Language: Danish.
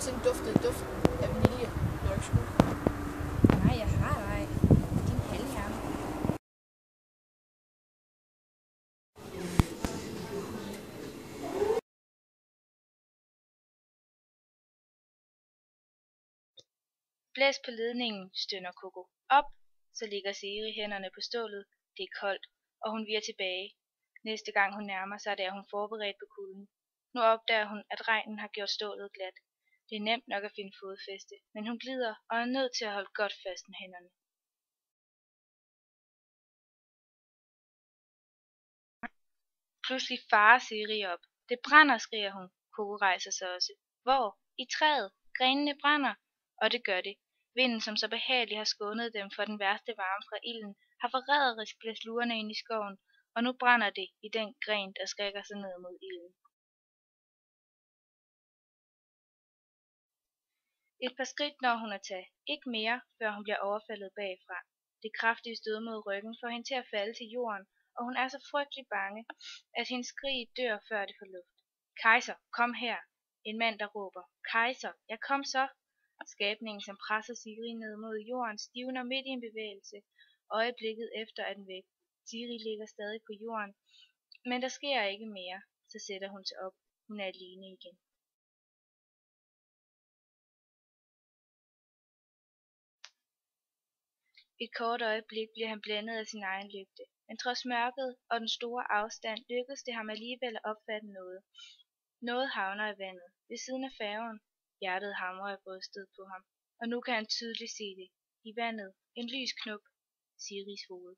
nogensinde duftet duften af vanilje, når du skulle? Nej, jeg har ej. Din halvhjerne. Blæs på ledningen, stønner Coco. Op! Så ligger Siri hænderne på stålet. Det er koldt, og hun viger tilbage. Næste gang hun nærmer sig, er hun forberedt på kulden. Nu opdager hun, at regnen har gjort stålet glat. Det er nemt nok at finde fodfæste, men hun glider og er nødt til at holde godt fast med hænderne. Pludselig farer Siri op. Det brænder, skriger hun. Coco rejser sig også. Hvor? I træet. Grenene brænder. Og det gør det. Vinden, som så behageligt har skånet dem for den værste varme fra ilden, har forræderisk blæst lurerne ind i skoven, og nu brænder det i den gren, der skrækker sig ned mod ilden. Et par skridt når hun at tage, ikke mere, før hun bliver overfaldet bagfra. Det kraftige stød mod ryggen får hende til at falde til jorden, og hun er så frygtelig bange, at hendes skrig dør før det får luft. Kejser, kom her! En mand, der råber, Kejser, ja kom så! Skabningen, som presser Siri ned mod jorden, stivner midt i en bevægelse. Øjeblikket efter er den væk. Siri ligger stadig på jorden, men der sker ikke mere. Så sætter hun sig op. Hun er alene igen. Et kort øjeblik bliver han blændet af sin egen lygte, men trods mørket og den store afstand lykkedes det ham alligevel at opfatte noget. Noget havner i vandet, ved siden af færgen. Hjertet hamrer i brystet på ham, og nu kan han tydeligt se det. I vandet, en lys knop, Siris hoved.